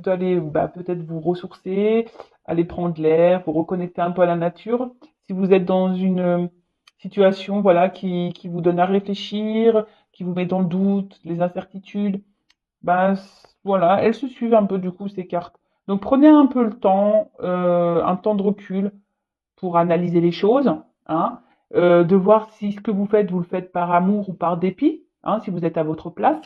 plutôt aller peut-être vous ressourcer, aller prendre l'air, vous reconnecter un peu à la nature. Si vous êtes dans une situation voilà qui vous donne à réfléchir, qui vous met dans le doute, les incertitudes, voilà, elles se suivent un peu du coup ces cartes. Donc prenez un peu le temps, un temps de recul pour analyser les choses, hein, de voir si ce que vous le faites par amour ou par dépit, hein, si vous êtes à votre place.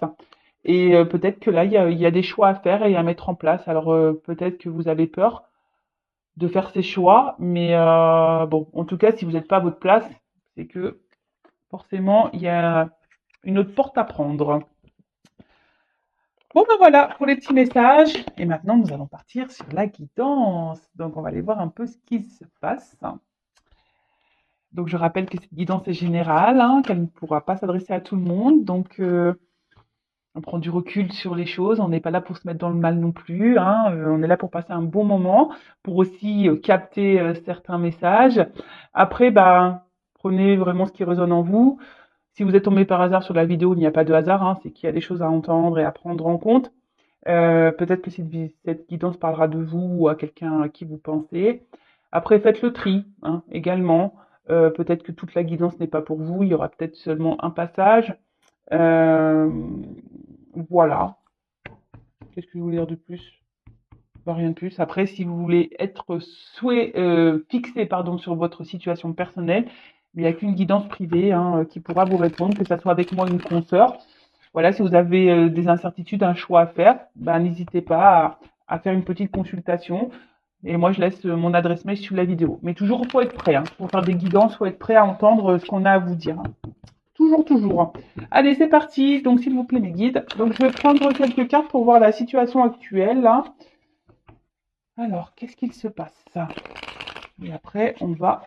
Et peut-être que là, il y a des choix à faire et à mettre en place. Alors peut-être que vous avez peur de faire ces choix, mais bon, en tout cas, si vous n'êtes pas à votre place, c'est que forcément, il y a une autre porte à prendre. Bon, ben voilà pour les petits messages. Et maintenant, nous allons partir sur la guidance. Donc, on va aller voir un peu ce qui se passe. Donc, je rappelle que cette guidance est générale, hein, qu'elle ne pourra pas s'adresser à tout le monde. Donc, on prend du recul sur les choses. On n'est pas là pour se mettre dans le mal non plus, hein. On est là pour passer un bon moment, pour aussi capter certains messages. Après, prenez vraiment ce qui résonne en vous. Si vous êtes tombé par hasard sur la vidéo, il n'y a pas de hasard, hein, c'est qu'il y a des choses à entendre et à prendre en compte. Peut-être que cette guidance parlera de vous ou à quelqu'un à qui vous pensez. Après, faites le tri, hein, également. Peut-être que toute la guidance n'est pas pour vous, il y aura peut-être seulement un passage. Euh, voilà. Qu'est-ce que je voulais dire de plus? Rien de plus. Après, si vous voulez être fixé pardon, sur votre situation personnelle, il n'y a qu'une guidance privée hein, qui pourra vous répondre, que ce soit avec moi ou une consoeur. Voilà, si vous avez des incertitudes, un choix à faire, n'hésitez pas à faire une petite consultation. Et moi, je laisse mon adresse mail sous la vidéo. Mais toujours, il faut être prêt. Hein. Pour faire des guidances, il faut être prêt à entendre ce qu'on a à vous dire. Hein. Toujours, toujours. Allez, c'est parti. Donc, s'il vous plaît, mes guides. Donc, je vais prendre quelques cartes pour voir la situation actuelle. Là. Alors, qu'est-ce qu'il se passe? Et après, on va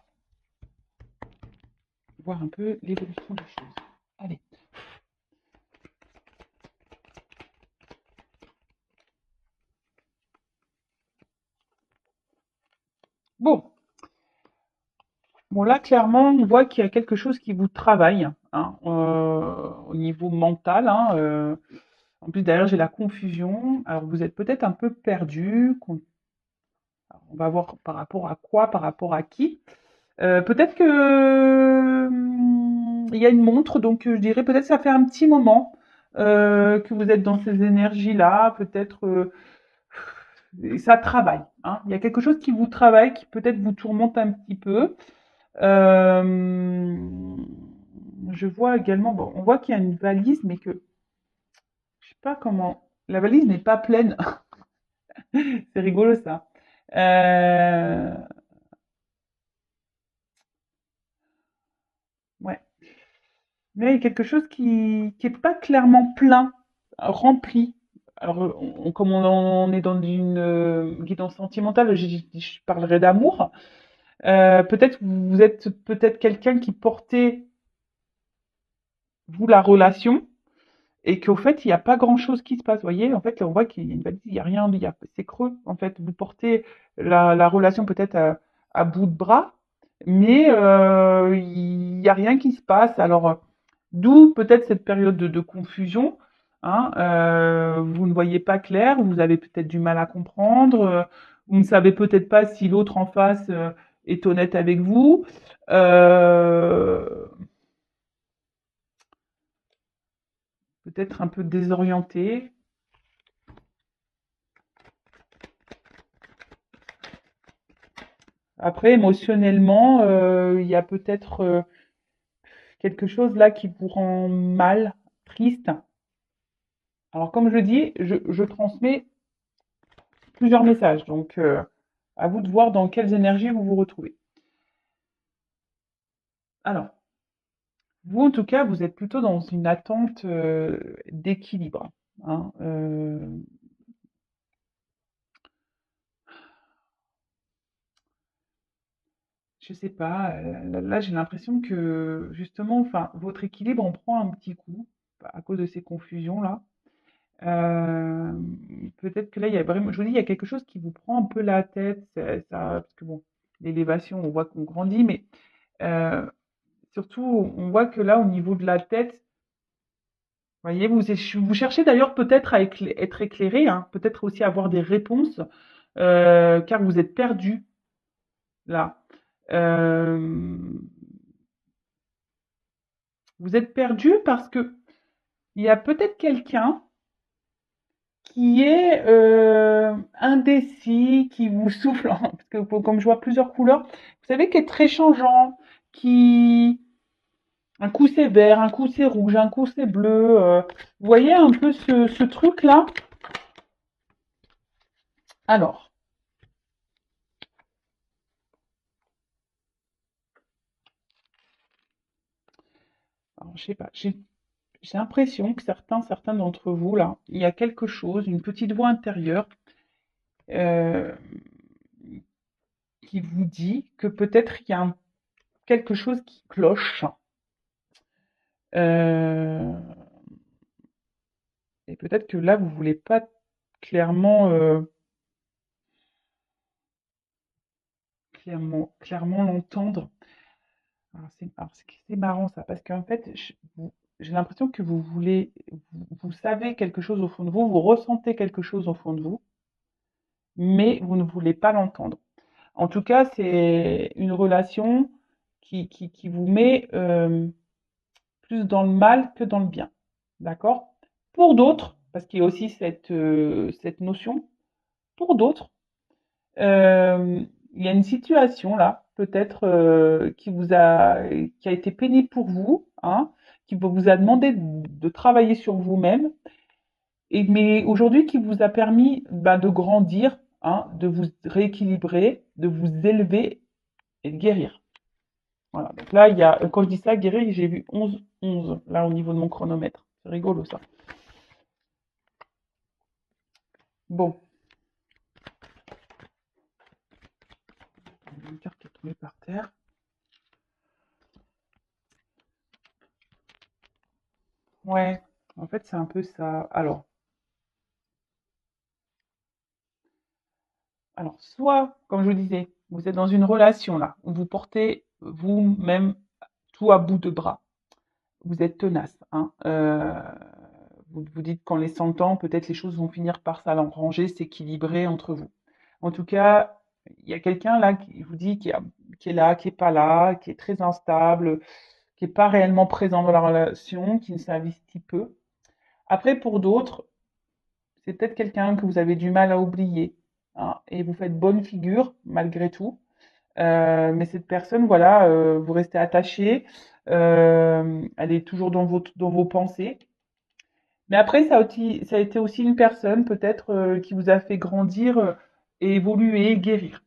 voir un peu l'évolution des choses. Allez. Bon. Bon, là, clairement, on voit qu'il y a quelque chose qui vous travaille hein, au niveau mental. Hein, en plus, derrière, j'ai la confusion. Alors, vous êtes peut-être un peu perdu. On va voir par rapport à quoi, par rapport à qui. Peut-être que il y a une montre, donc je dirais peut-être que ça fait un petit moment que vous êtes dans ces énergies-là. Peut-être ça travaille. Hein. Il y a quelque chose qui vous travaille, qui peut-être vous tourmente un petit peu. Euh, je vois également, bon, on voit qu'il y a une valise, mais que je sais pas comment. La valise n'est pas pleine. C'est rigolo ça. Euh, ouais. Mais il y a quelque chose qui est pas clairement plein, rempli. Alors, comme on est dans une guidance sentimentale, je parlerai d'amour. Peut-être vous êtes peut-être quelqu'un qui portait vous la relation et qu'au fait il n'y a pas grand-chose qui se passe. Vous voyez, en fait, là, on voit qu'il y a une valise, il n'y a rien, c'est creux. En fait, vous portez la relation peut-être à bout de bras, mais il n'y a rien qui se passe. Alors, d'où peut-être cette période de confusion. Hein, vous ne voyez pas clair, vous avez peut-être du mal à comprendre, vous ne savez peut-être pas si l'autre en face est honnête avec vous. Euh, peut-être un peu désorienté. Après, émotionnellement, il y a peut-être quelque chose là qui vous rend mal, triste. Alors, comme je dis, je transmets plusieurs messages. Donc, à vous de voir dans quelles énergies vous vous retrouvez. Alors, vous, en tout cas, vous êtes plutôt dans une attente d'équilibre. Hein, je sais pas, là, j'ai l'impression que justement, enfin, votre équilibre en prend un petit coup à cause de ces confusions-là. Euh, peut-être que là, il y a vraiment, je vous dis, il y a quelque chose qui vous prend un peu la tête, parce que bon, l'élévation, on voit qu'on grandit, mais euh, surtout, on voit que là, au niveau de la tête, Voyez, vous cherchez d'ailleurs peut-être à être éclairé, hein, peut-être aussi avoir des réponses, car vous êtes perdu là. Euh, vous êtes perdu parce que il y a peut-être quelqu'un qui est indécis, qui vous souffle, parce que comme je vois plusieurs couleurs, vous savez, qui est très changeant, qui un coup c'est vert, un coup c'est rouge, un coup c'est bleu. Vous voyez un peu ce truc-là? Alors, je sais pas, j'ai l'impression que certains d'entre vous, là, il y a quelque chose, une petite voix intérieure euh, qui vous dit que peut-être il y a quelque chose qui cloche. Euh, et peut-être que là, vous voulez pas clairement, clairement l'entendre. C'est marrant ça, parce qu'en fait, j'ai l'impression que vous savez quelque chose au fond de vous, vous ressentez quelque chose au fond de vous, mais vous ne voulez pas l'entendre. En tout cas, c'est une relation qui vous met plus dans le mal que dans le bien. D'accord? Pour d'autres, parce qu'il y a aussi cette notion, pour d'autres, il y a une situation là, peut-être qui a été pénible pour vous, hein, qui vous a demandé de travailler sur vous-même, mais aujourd'hui qui vous a permis bah, de grandir, hein, de vous rééquilibrer, de vous élever et de guérir. Voilà. Donc là, quand je dis ça, guérir, j'ai vu 11 là au niveau de mon chronomètre. C'est rigolo ça. Bon, une carte qui est tombée par terre. Ouais, en fait, c'est un peu ça. Alors, soit, comme je vous disais, vous êtes dans une relation là, où vous portez vous-même tout à bout de bras. Vous êtes tenace, hein. Vous vous dites qu'en laissant le temps, peut-être les choses vont finir par s'arranger, s'équilibrer entre vous. En tout cas, il y a quelqu'un là qui vous dit qui est là, qui est pas là, qui est très instable, qui est pas réellement présent dans la relation, qui ne s'investit peu. Après, pour d'autres, c'est peut-être quelqu'un que vous avez du mal à oublier, hein, et vous faites bonne figure malgré tout. Mais cette personne, voilà, vous restez attaché, elle est toujours dans vos pensées. Mais après, ça a été aussi une personne peut-être qui vous a fait grandir et évoluer, guérir.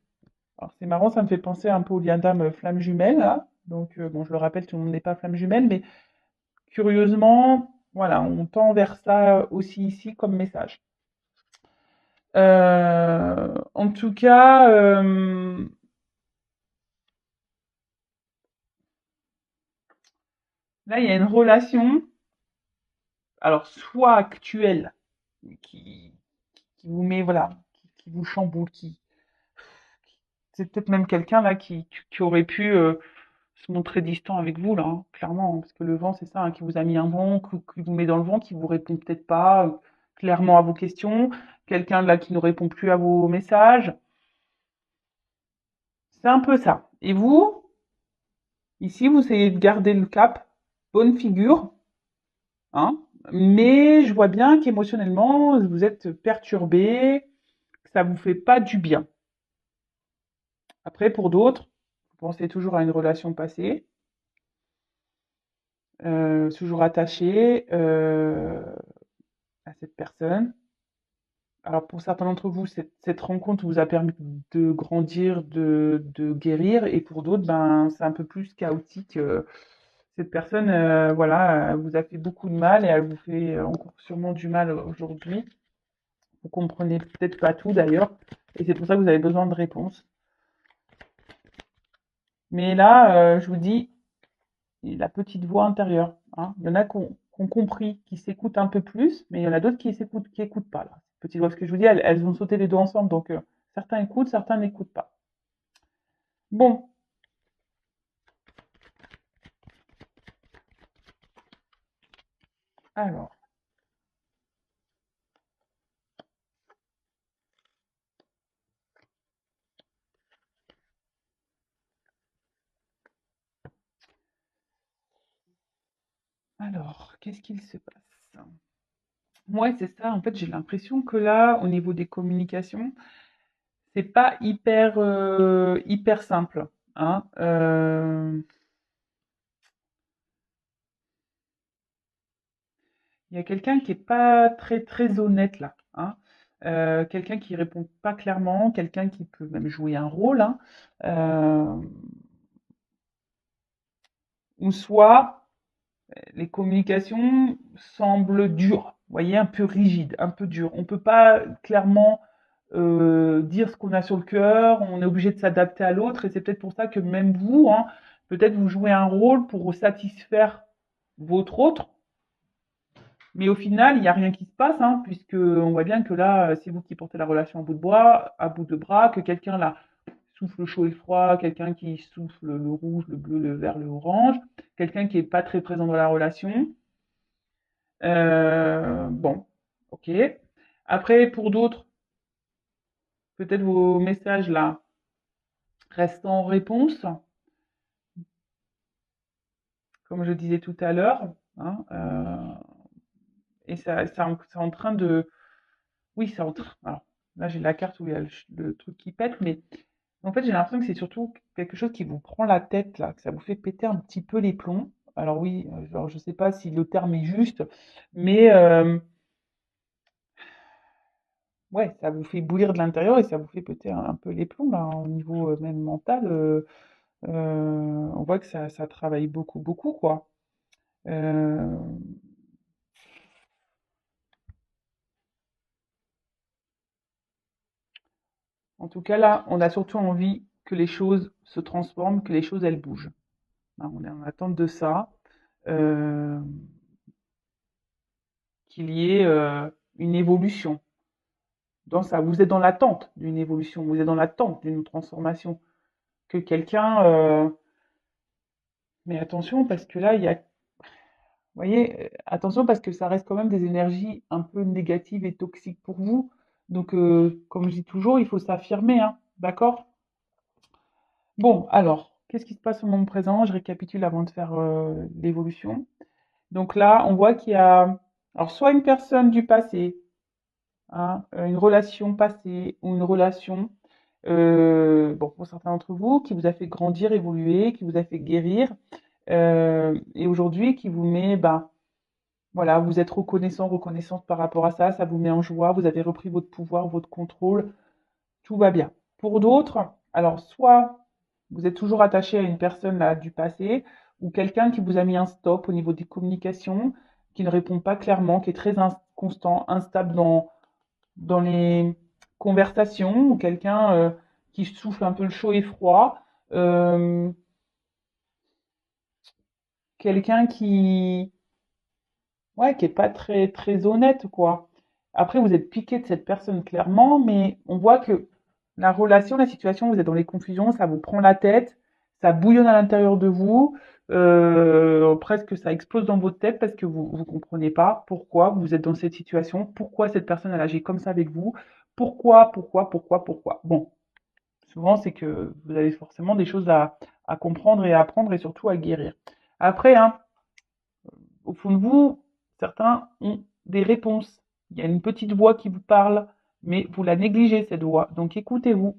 Alors c'est marrant, ça me fait penser un peu au lien d'âme flamme jumelle, là. Donc bon, je le rappelle, tout le monde n'est pas flamme jumelle, mais curieusement, voilà, on tend vers ça aussi ici comme message. En tout cas, là, il y a une relation, alors soit actuelle, qui, qui vous met, voilà, qui vous chamboule, c'est peut-être même quelqu'un là qui aurait pu se montrer distant avec vous, là, hein, clairement, hein, parce que le vent, c'est ça, hein, qui vous a mis un vent, qui vous met dans le vent, qui vous répond peut-être pas clairement à vos questions, quelqu'un là qui ne répond plus à vos messages. C'est un peu ça. Et vous, ici, vous essayez de garder le cap, bonne figure, hein, mais je vois bien qu'émotionnellement, vous êtes perturbé, que ça vous fait pas du bien. Après, pour d'autres, vous pensez toujours à une relation passée, toujours attaché à cette personne. Alors pour certains d'entre vous, cette rencontre vous a permis de grandir, de guérir, et pour d'autres, ben, c'est un peu plus chaotique. Cette personne, voilà, elle vous a fait beaucoup de mal et elle vous fait encore sûrement du mal aujourd'hui. Vous comprenez peut-être pas tout d'ailleurs, et c'est pour ça que vous avez besoin de réponses. Mais là, je vous dis, la petite voix intérieure, hein. Il y en a qui ont compris, qui s'écoutent un peu plus, mais il y en a d'autres qui écoutent pas, là. Petite voix, ce que je vous dis, elles ont sauté les deux ensemble, donc certains écoutent, certains n'écoutent pas. Bon, alors. Alors, qu'est-ce qu'il se passe? Ouais, c'est ça. En fait, j'ai l'impression que là, au niveau des communications, c'est pas hyper simple, hein. Il y a quelqu'un qui est pas très honnête là, hein. Quelqu'un qui répond pas clairement, quelqu'un qui peut même jouer un rôle, hein. Euh, ou soit les communications semblent dures, vous voyez, un peu rigides, un peu dures. On peut pas clairement dire ce qu'on a sur le cœur, on est obligé de s'adapter à l'autre, et c'est peut-être pour ça que même vous, hein, peut-être vous jouez un rôle pour satisfaire votre autre, mais au final, il n'y a rien qui se passe, hein, puisque on voit bien que là, c'est vous qui portez la relation à bout de bras, que quelqu'un là souffle le chaud et le froid, quelqu'un qui souffle le rouge, le bleu, le vert, le orange, quelqu'un qui est pas très présent dans la relation. Bon, ok. Après, pour d'autres, peut-être vos messages là restent en réponse, comme je disais tout à l'heure, hein, et c'est en train de, oui, c'est en train. Alors là, j'ai la carte où il y a le truc qui pète, mais en fait, j'ai l'impression que c'est surtout quelque chose qui vous prend la tête là, que ça vous fait péter un petit peu les plombs. Alors oui, genre, je sais pas si le terme est juste, mais ouais, ça vous fait bouillir de l'intérieur et ça vous fait péter un peu les plombs là, au niveau même mental. On voit que ça travaille beaucoup, quoi. Euh, En tout cas, là, on a surtout envie que les choses se transforment, que les choses, elles bougent. Hein, on est en attente de ça, euh, qu'il y ait une évolution. Dans ça, vous êtes dans l'attente d'une évolution, vous êtes dans l'attente d'une transformation. Que quelqu'un... Mais attention, parce que là, il y a... Vous voyez, attention, parce que ça reste quand même des énergies un peu négatives et toxiques pour vous. Donc, comme je dis toujours, il faut s'affirmer, hein, d'accord? Bon, alors, qu'est-ce qui se passe au moment présent? Je récapitule avant de faire l'évolution. Donc là, on voit qu'il y a, alors soit une personne du passé, hein, une relation passée ou une relation, bon, pour certains d'entre vous, qui vous a fait grandir, évoluer, qui vous a fait guérir, et aujourd'hui qui vous met, ben, voilà, vous êtes reconnaissant, reconnaissante par rapport à ça, ça vous met en joie, vous avez repris votre pouvoir, votre contrôle, tout va bien. Pour d'autres, alors soit vous êtes toujours attaché à une personne là, du passé, ou quelqu'un qui vous a mis un stop au niveau des communications, qui ne répond pas clairement, qui est très inconstant, instable dans les conversations, ou quelqu'un qui souffle un peu le chaud et froid, euh, quelqu'un qui, ouais, qui est pas très honnête, quoi. Après, vous êtes piqué de cette personne clairement, mais on voit que la relation, la situation, vous êtes dans les confusions, ça vous prend la tête, ça bouillonne à l'intérieur de vous, presque ça explose dans votre tête parce que vous comprenez pas pourquoi vous êtes dans cette situation, pourquoi cette personne elle agit comme ça avec vous, pourquoi. Bon, souvent c'est que vous avez forcément des choses à comprendre et à apprendre et surtout à guérir. Après, hein, au fond de vous, certains ont des réponses. Il y a une petite voix qui vous parle, mais vous la négligez, cette voix. Donc écoutez-vous.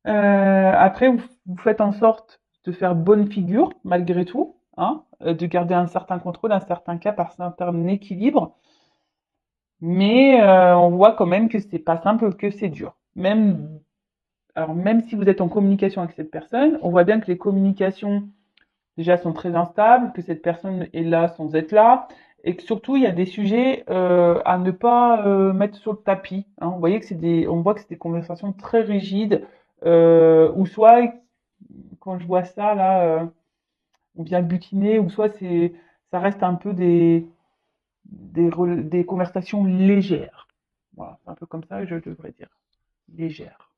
Après, vous faites en sorte de faire bonne figure, malgré tout, hein, de garder un certain contrôle, un certain cap, un certain équilibre. Mais on voit quand même que c'est pas simple, que c'est dur. Alors même si vous êtes en communication avec cette personne, on voit bien que les communications déjà sont très instables, que cette personne est là sans être là, et que surtout il y a des sujets à ne pas mettre sur le tapis. Hein. Vous voyez que on voit que c'est des conversations très rigides, ou soit quand je vois ça là, on vient butiner, ou soit ça reste un peu des conversations légères. Voilà, c'est un peu comme ça que je devrais dire, légères.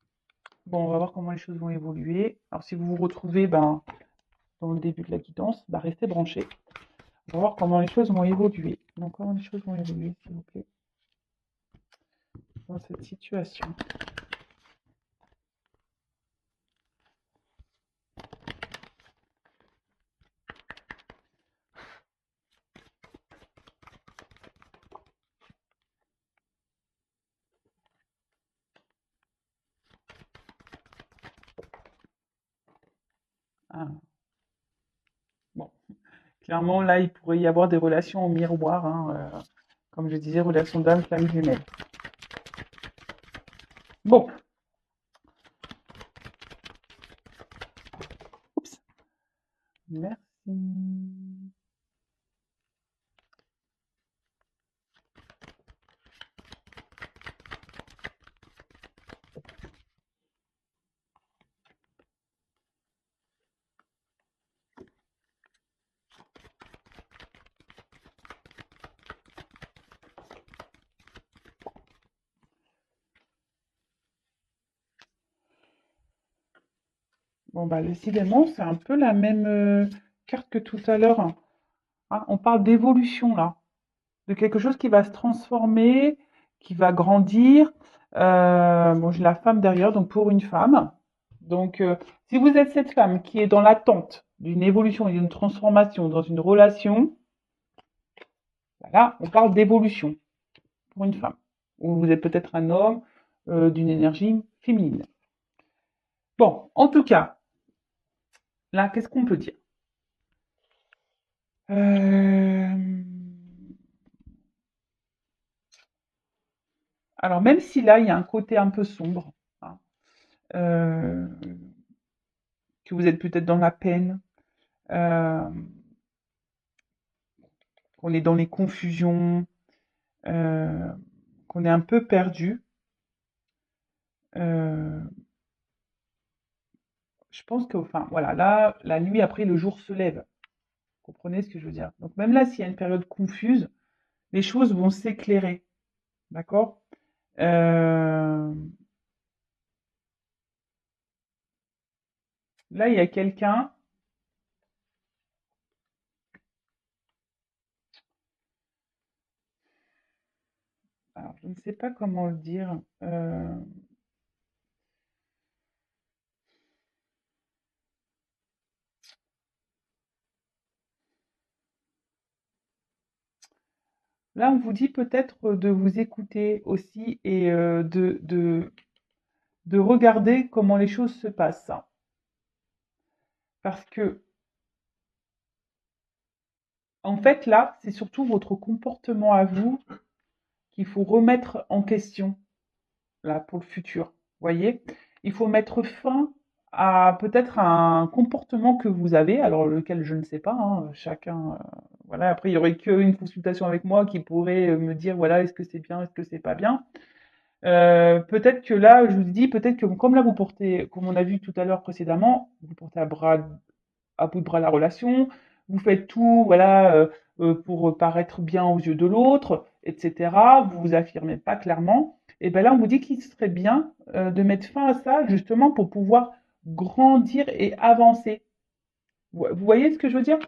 Bon, on va voir comment les choses vont évoluer. Alors si vous vous retrouvez ben, dans le début de la guidance, bah, restez branchés. On va voir comment les choses vont évoluer. Donc, comment les choses vont évoluer, s'il vous plaît, dans cette situation. Ah, bon, clairement, là, il pourrait y avoir des relations au miroir, hein, comme je disais, relations d'âme, flamme jumelle. Bon, oups, merci. Bon, bah, décidément, c'est un peu la même carte que tout à l'heure, hein. On parle d'évolution, là, de quelque chose qui va se transformer, qui va grandir. Bon, j'ai la femme derrière, donc pour une femme. Donc, si vous êtes cette femme qui est dans l'attente d'une évolution et d'une transformation dans une relation, voilà, on parle d'évolution pour une femme. Ou vous êtes peut-être un homme d'une énergie féminine. Bon, en tout cas, là, qu'est-ce qu'on peut dire? Euh, Alors, même si là, il y a un côté un peu sombre, hein, euh, que vous êtes peut-être dans la peine, euh, qu'on est dans les confusions, euh, qu'on est un peu perdu, euh, je pense que, enfin, voilà, là, la nuit après, le jour se lève. Vous comprenez ce que je veux dire? Donc, même là, s'il y a une période confuse, les choses vont s'éclairer, d'accord? Euh, Là, il y a quelqu'un, alors je ne sais pas comment le dire. Là, on vous dit peut-être de vous écouter aussi et de regarder comment les choses se passent. Parce que, en fait, là, c'est surtout votre comportement à vous qu'il faut remettre en question, là, pour le futur. Voyez? Il faut mettre fin à peut-être un comportement que vous avez, alors lequel je ne sais pas, hein, chacun, voilà. Après, il y aurait qu'une consultation avec moi qui pourrait me dire, voilà, est-ce que c'est bien, est-ce que c'est pas bien. Peut-être que là, je vous dis, peut-être que comme là vous portez, comme on a vu tout à l'heure précédemment, vous portez à bout de bras la relation, vous faites tout, voilà, pour paraître bien aux yeux de l'autre, etc. Vous vous affirmez pas clairement. Et ben là, on vous dit qu'il serait bien de mettre fin à ça, justement pour pouvoir grandir et avancer. Vous voyez ce que je veux dire?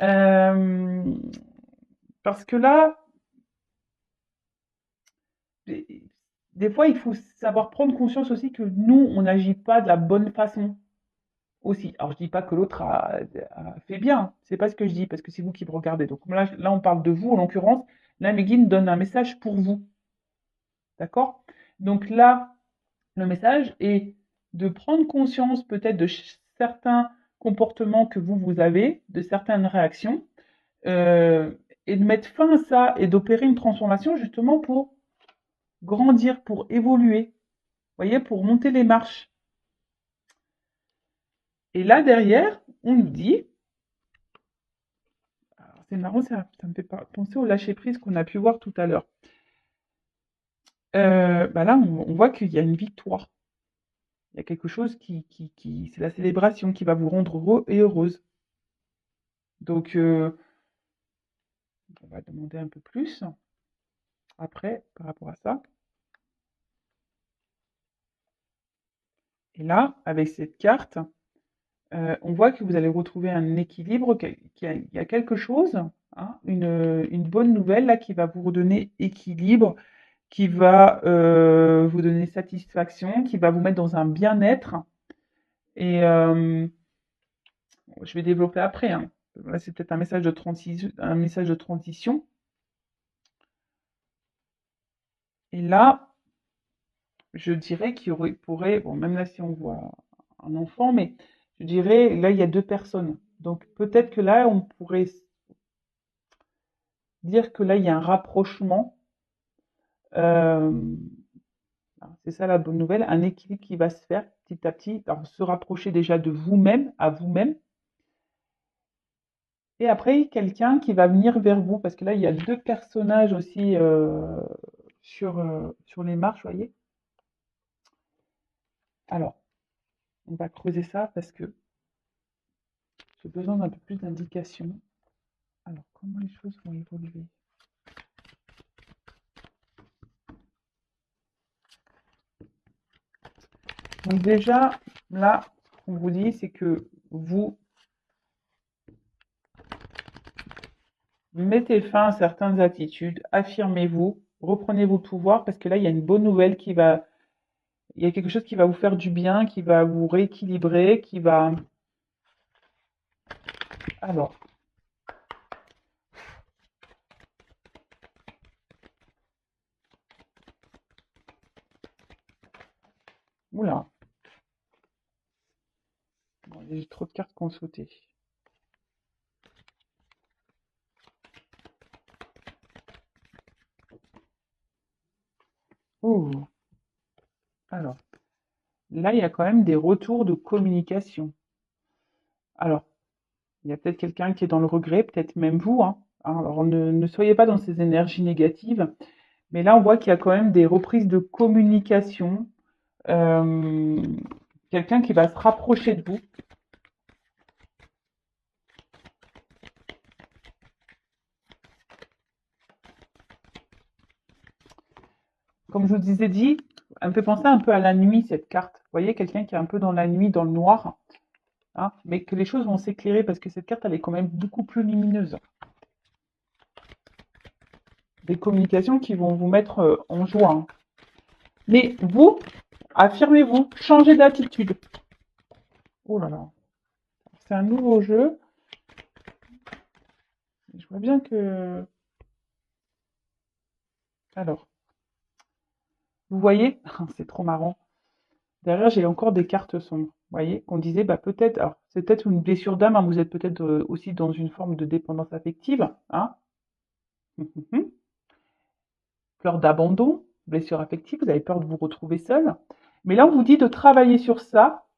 Euh, Parce que là, des des fois, il faut savoir prendre conscience aussi que nous, on n'agit pas de la bonne façon aussi. Alors, je dis pas que l'autre a fait bien, c'est pas ce que je dis, parce que c'est vous qui me regardez. Donc là, on parle de vous, en l'occurrence. Là, Meguine donne un message pour vous, d'accord? Donc là, le message est de prendre conscience peut-être de certains comportements que vous avez, de certaines réactions, euh, et de mettre fin à ça et d'opérer une transformation justement pour grandir, pour évoluer, voyez, pour monter les marches. Et là, derrière, on nous dit, c'est marrant, ça me fait penser au lâcher-prise qu'on a pu voir tout à l'heure. Bah là, on voit qu'il y a une victoire. Il y a quelque chose c'est la célébration qui va vous rendre heureux et heureuse. Donc, on va demander un peu plus après par rapport à ça. Et là, avec cette carte, on voit que vous allez retrouver un équilibre, il y a quelque chose, hein, une bonne nouvelle là qui va vous redonner équilibre, qui va vous donner satisfaction, qui va vous mettre dans un bien-être. Et je vais développer après, hein. Là, c'est peut-être un message de transition. Et là, je dirais qu'il pourrait, bon, même là si on voit un enfant, mais Je dirais, là, il y a deux personnes. Donc, peut-être que là, on pourrait dire que là, il y a un rapprochement. Euh, c'est ça la bonne nouvelle, un équilibre qui va se faire petit à petit. Alors, se rapprocher déjà de vous-même, à vous-même. Et après, quelqu'un qui va venir vers vous. Parce que là, il y a deux personnages aussi sur les marches, vous voyez. Alors, on va creuser ça parce que j'ai besoin d'un peu plus d'indications. Alors, comment les choses vont évoluer? Donc déjà, là, ce qu'on vous dit, c'est que vous mettez fin à certaines attitudes, affirmez-vous, reprenez vos pouvoirs, parce que là, il y a une bonne nouvelle il y a quelque chose qui va vous faire du bien, qui va vous rééquilibrer, qui va... Alors, oula, bon, j'ai trop de cartes qu'on sauté. Ouh, alors, là, il y a quand même des retours de communication. Alors, il y a peut-être quelqu'un qui est dans le regret, peut-être même vous, hein. Alors, ne soyez pas dans ces énergies négatives. Mais là, on voit qu'il y a quand même des reprises de communication. Euh, quelqu'un qui va se rapprocher de vous. Comme je vous disais dit, elle me fait penser un peu à la nuit, cette carte. Vous voyez, quelqu'un qui est un peu dans la nuit, dans le noir, hein, mais que les choses vont s'éclairer parce que cette carte, elle est quand même beaucoup plus lumineuse. Des communications qui vont vous mettre en joie, hein. Mais vous, affirmez-vous, changez d'attitude. Oh là là, c'est un nouveau jeu. Je vois bien que... Alors, vous voyez, c'est trop marrant. Derrière, j'ai encore des cartes sombres. Vous voyez, qu'on disait, bah peut-être, alors c'est peut-être une blessure d'âme, hein, vous êtes peut-être aussi dans une forme de dépendance affective, hein. Peur d'abandon, blessure affective, vous avez peur de vous retrouver seul. Mais là, on vous dit de travailler sur ça,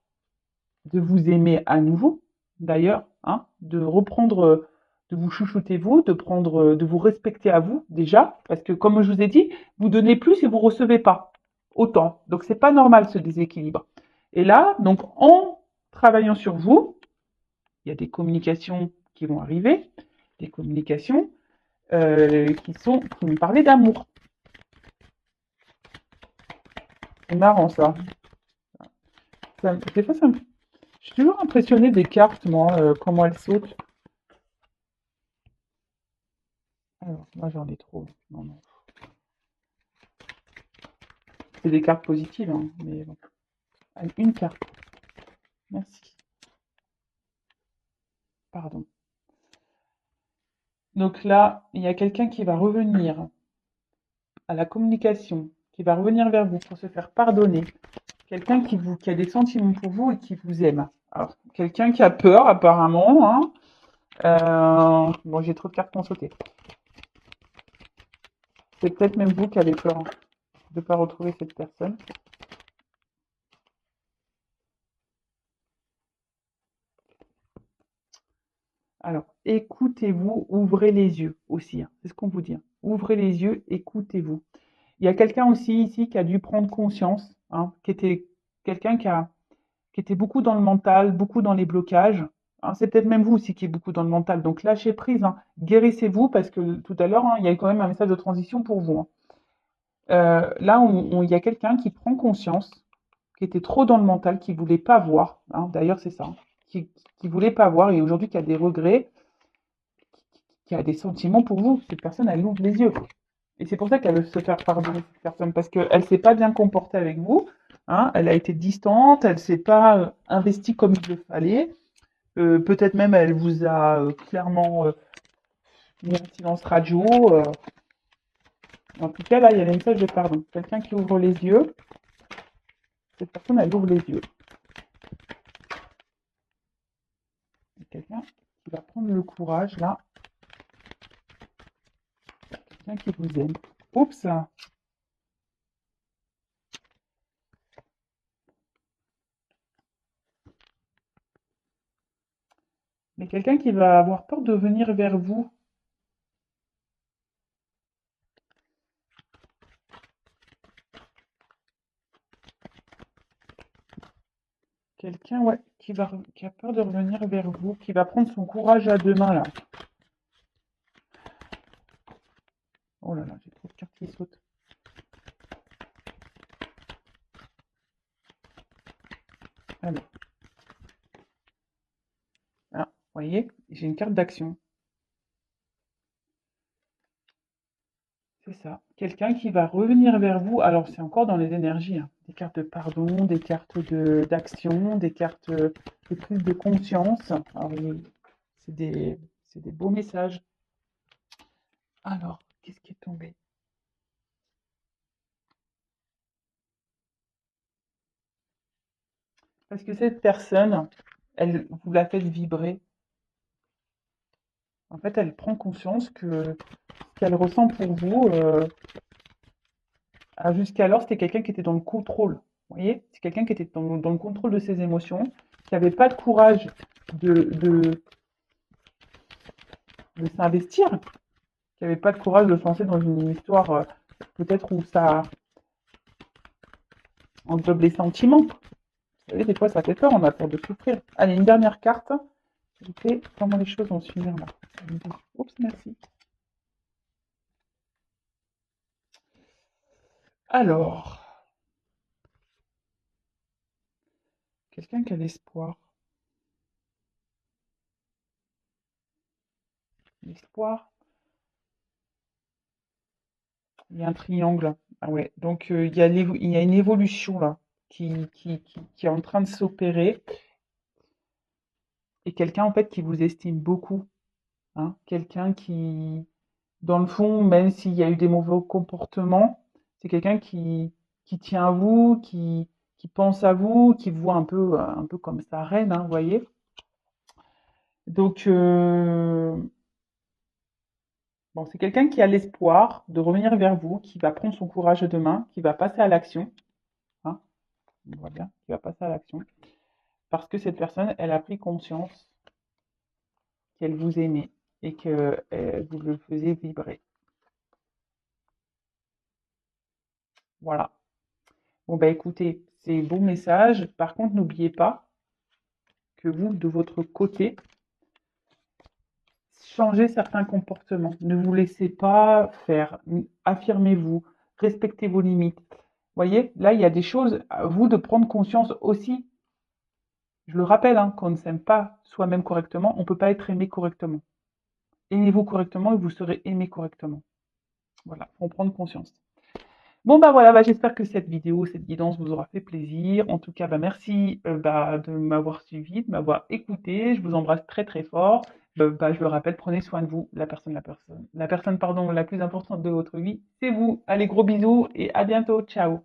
de vous aimer à nouveau, d'ailleurs, hein, de reprendre, de vous chouchouter vous, de prendre, de vous respecter à vous déjà, parce que comme je vous ai dit, vous donnez plus et vous recevez pas autant. Donc c'est pas normal ce déséquilibre. Et là, donc en travaillant sur vous, il y a des communications qui vont arriver, des communications qui vont parler d'amour. C'est marrant ça. Des fois, je suis toujours impressionnée des cartes, moi, comment elles sautent. Alors, moi j'en ai trop. Non, non. C'est des cartes positives, hein, mais bon. Allez, une carte. Merci. Pardon. Donc là, il y a quelqu'un qui va revenir à la communication, qui va revenir vers vous pour se faire pardonner. Quelqu'un qui a des sentiments pour vous et qui vous aime. Alors, quelqu'un qui a peur, apparemment, hein. Bon, j'ai trop de cartes qui ont sauté. C'est peut-être même vous qui avez peur de ne pas retrouver cette personne. Alors, écoutez-vous, ouvrez les yeux aussi, hein. C'est ce qu'on vous dit, hein. Ouvrez les yeux, écoutez-vous. Il y a quelqu'un aussi ici qui a dû prendre conscience, hein, qui était quelqu'un qui était beaucoup dans le mental, beaucoup dans les blocages, hein. C'est peut-être même vous aussi qui êtes beaucoup dans le mental. Donc lâchez prise, hein. Guérissez-vous parce que tout à l'heure, hein, il y a quand même un message de transition pour vous, hein. Là, il y a quelqu'un qui prend conscience, qui était trop dans le mental, qui voulait pas voir, hein. D'ailleurs, c'est ça, hein, qui voulait pas voir et aujourd'hui qui a des regrets, qui a des sentiments pour vous. Cette personne, elle ouvre les yeux. Et c'est pour ça qu'elle veut se faire pardonner, cette personne, parce qu'elle ne s'est pas bien comportée avec vous, hein, elle a été distante, elle ne s'est pas investie comme il le fallait. Peut-être même elle vous a clairement mis un silence radio. En tout cas, là, il y a le message de pardon. Quelqu'un qui ouvre les yeux, cette personne, elle ouvre les yeux. quelqu'un qui va prendre le courage, là. Quelqu'un qui vous aime. Oups! Mais quelqu'un qui va avoir peur de venir vers vous. Quelqu'un, ouais, qui a peur de revenir vers vous, qui va prendre son courage à deux mains, là. Oh là là, j'ai trop de cartes qui sautent. Alors, ah, vous voyez, j'ai une carte d'action. C'est ça. Quelqu'un qui va revenir vers vous. Alors, c'est encore dans les énergies, hein. Des cartes de pardon, des cartes d'action, des cartes de prise de conscience. Alors, c'est des beaux messages. Alors, qu'est-ce qui est tombé? Parce que cette personne, vous la faites vibrer. En fait, elle prend conscience que ce qu'elle ressent pour vous, jusqu'alors, c'était quelqu'un qui était dans le contrôle. Vous voyez? C'est quelqu'un qui était dans le contrôle de ses émotions, qui n'avait pas de courage de, de, de s'investir, qui n'avait pas de courage de se lancer dans une histoire peut-être où ça englobe les sentiments. Vous savez, des fois, ça fait peur, on a peur de souffrir. Allez, une dernière carte. Je sais comment les choses vont se finir là. Oups, merci. Alors, quelqu'un qui a l'espoir. L'espoir. Il y a un triangle. Ah ouais, donc il y a une évolution là qui est en train de s'opérer. Et quelqu'un en fait qui vous estime beaucoup. Hein, quelqu'un qui, dans le fond, même s'il y a eu des mauvais comportements, c'est quelqu'un qui tient à vous, qui pense à vous, qui vous voit un peu comme sa reine, hein, vous voyez. Donc, bon, c'est quelqu'un qui a l'espoir de revenir vers vous, qui va prendre son courage à deux mains, qui va passer à l'action. Hein, on voit bien, qui va passer à l'action. Parce que cette personne, elle a pris conscience qu'elle vous aimait et que vous le faisiez vibrer. Voilà. Bon, bah écoutez, c'est beau message. Par contre, n'oubliez pas que vous, de votre côté, changez certains comportements. Ne vous laissez pas faire. Affirmez-vous. Respectez vos limites. Vous voyez, là, il y a des choses à vous de prendre conscience aussi. Je le rappelle, hein, quand on ne s'aime pas soi-même correctement, on ne peut pas être aimé correctement. Aimez-vous correctement et vous serez aimé correctement. Voilà, faut en prendre conscience. Bon, bah voilà, bah, j'espère que cette vidéo, cette guidance vous aura fait plaisir. En tout cas, bah, merci de m'avoir suivi, de m'avoir écouté. Je vous embrasse très très fort. Je le rappelle, prenez soin de vous. La personne, pardon, la plus importante de votre vie, c'est vous. Allez, gros bisous et à bientôt. Ciao.